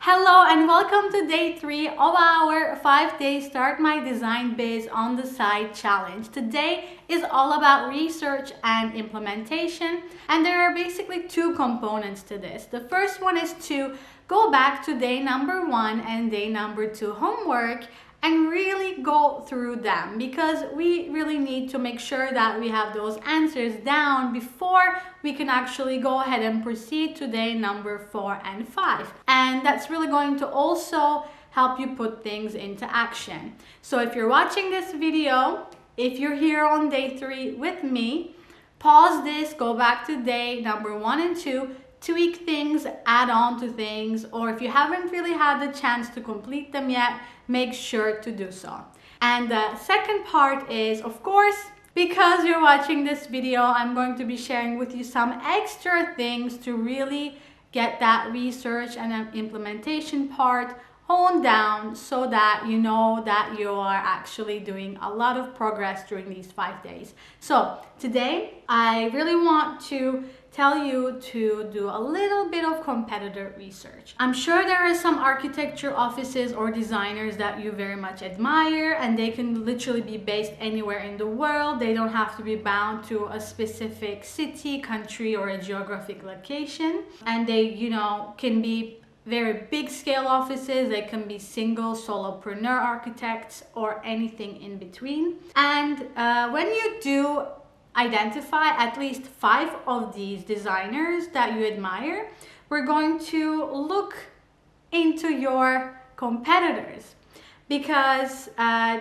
Hello and welcome to day 3 of our 5-day Start My Design Biz on the Side challenge. Today is all about research and implementation, and there are basically two components to this. The first one is to go back to day number 1 and day number 2 homework and really go through them, because we really need to make sure that we have those answers down before we can actually go ahead and proceed to day number 4 and 5. And that's really going to also help you put things into action. So if you're watching this video, if you're here on day 3 with me, pause this, go back to day number 1 and 2, tweak things, add on to things, or if you haven't really had the chance to complete them yet, make sure to do so. And the second part is, of course, because you're watching this video, I'm going to be sharing with you some extra things to really get that research and implementation part honed down, so that you know that you are actually doing a lot of progress during these 5 days. So today, I really want to tell you to do a little bit of competitor research. I'm sure there are some architecture offices or designers that you very much admire, and they can literally be based anywhere in the world. They don't have to be bound to a specific city, country, or a geographic location. And they, can be very big scale offices. They can be single solopreneur architects or anything in between. And when you do identify at least 5 of these designers that you admire, we're going to look into your competitors, because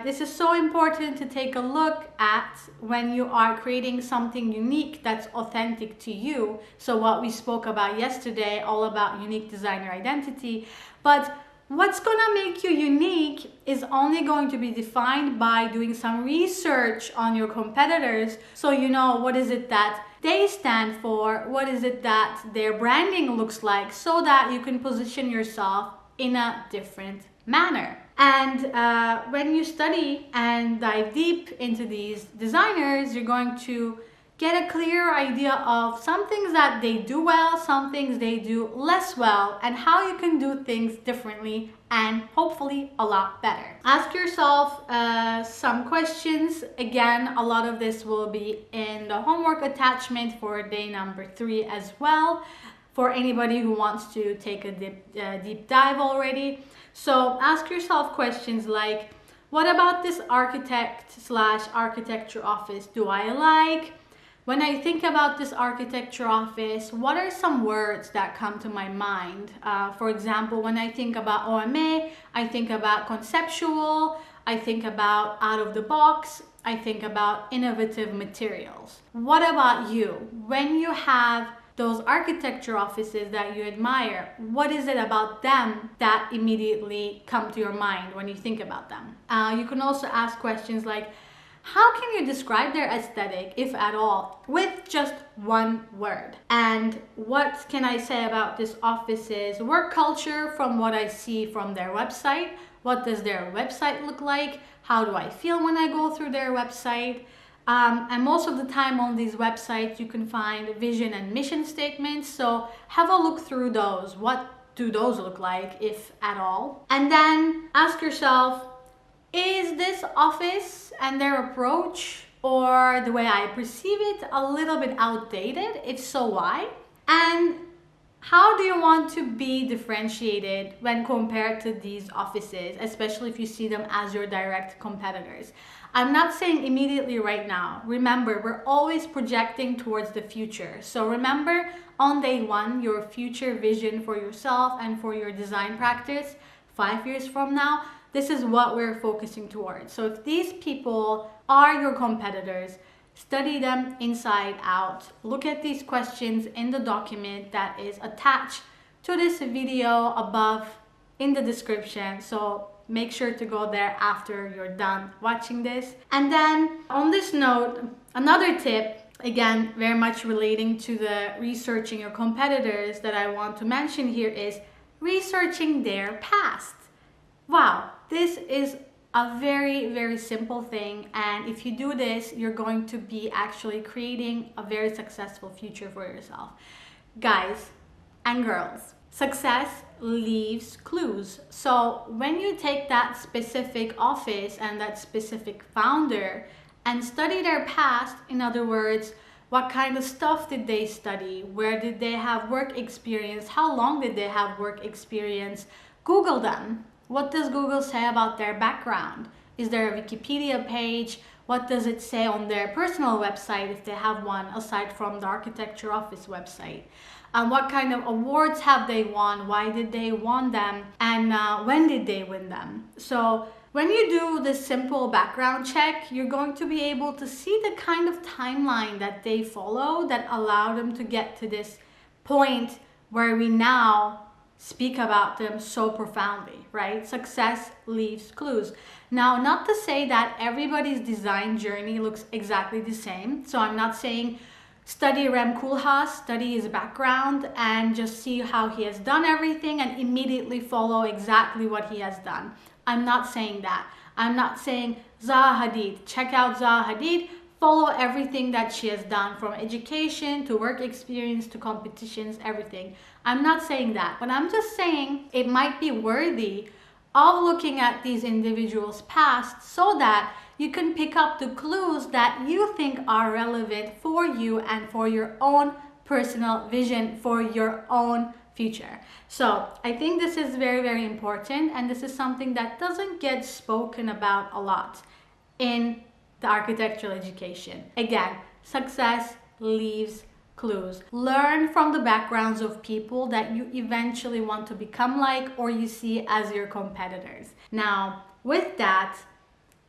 this is so important to take a look at when you are creating something unique that's authentic to you. So what we spoke about yesterday, all about unique designer identity, but what's gonna make you unique is only going to be defined by doing some research on your competitors, so you know what is it that they stand for, what is it that their branding looks like, so that you can position yourself in a different manner. And when you study and dive deep into these designers, you're going to get a clear idea of some things that they do well, some things they do less well, and how you can do things differently and hopefully a lot better. Ask yourself some questions. Again, a lot of this will be in the homework attachment for day number 3 as well, for anybody who wants to take a deep dive already. So ask yourself questions like, what about this architect/architecture office do I like? When I think about this architecture office, what are some words that come to my mind? For example, when I think about OMA, I think about conceptual, I think about out of the box, I think about innovative materials. What about you? When you have those architecture offices that you admire, what is it about them that immediately come to your mind when you think about them? You can also ask questions like, how can you describe their aesthetic, if at all, with just one word? And what can I say about this office's work culture from what I see from their website? What does their website look like? How do I feel when I go through their website? And most of the time on these websites, you can find vision and mission statements. So have a look through those. What do those look like, if at all? And then ask yourself, is this office and their approach, or the way I perceive it, a little bit outdated? If so, why? And how do you want to be differentiated when compared to these offices, especially if you see them as your direct competitors? I'm not saying immediately right now. Remember, we're always projecting towards the future. So remember, on day 1, your future vision for yourself and for your design practice 5 years from now, this is what we're focusing towards. So if these people are your competitors, study them inside out. Look at these questions in the document that is attached to this video above in the description. So make sure to go there after you're done watching this. And then on this note, another tip, again, very much relating to the researching your competitors that I want to mention here, is researching their past. Wow, this is a very, very simple thing, and if you do this, you're going to be actually creating a very successful future for yourself. Guys and girls, Success leaves clues. So when you take that specific office and that specific founder and study their past, in other words, what kind of stuff did they study? Where did they have work experience? How long did they have work experience? Google them. What does Google say about their background? Is there a Wikipedia page? What does it say on their personal website if they have one, aside from the architecture office website? What kind of awards have they won? Why did they won them? And when did they win them? So when you do this simple background check, you're going to be able to see the kind of timeline that they follow that allowed them to get to this point where we now speak about them so profoundly, right? Success leaves clues. Now, not to say that everybody's design journey looks exactly the same. So I'm not saying study Rem Koolhaas, study his background, and just see how he has done everything and immediately follow exactly what he has done. I'm not saying that. I'm not saying Zaha Hadid, check out Zaha Hadid, follow everything that she has done from education to work experience to competitions, everything. I'm not saying that, but I'm just saying it might be worthy of looking at these individuals' past so that you can pick up the clues that you think are relevant for you and for your own personal vision for your own future. So I think this is very, very important, and this is something that doesn't get spoken about a lot in the architectural education. Again, success leaves clues. Learn from the backgrounds of people that you eventually want to become like or you see as your competitors. Now, with that,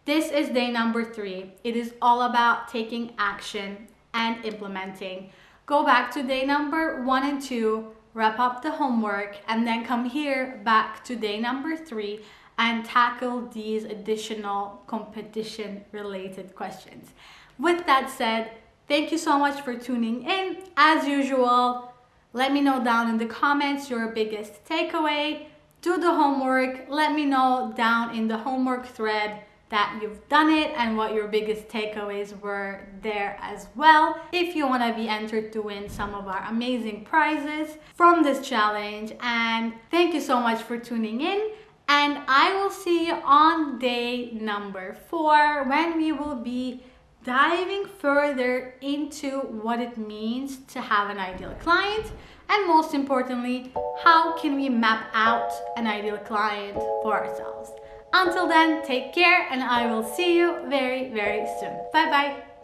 this is day number 3. It is all about taking action and implementing. Go back to day number 1 and 2, wrap up the homework, and then come here back to day number 3 and tackle these additional competition related questions. With that said, thank you so much for tuning in. As usual, let me know down in the comments your biggest takeaway. Do the homework. Let me know down in the homework thread that you've done it and what your biggest takeaways were there as well. If you want to be entered to win some of our amazing prizes from this challenge. And thank you so much for tuning in. And I will see you on day number 4 when we will be diving further into what it means to have an ideal client, and most importantly, how can we map out an ideal client for ourselves. Until then, take care, and I will see you very, very soon. Bye bye.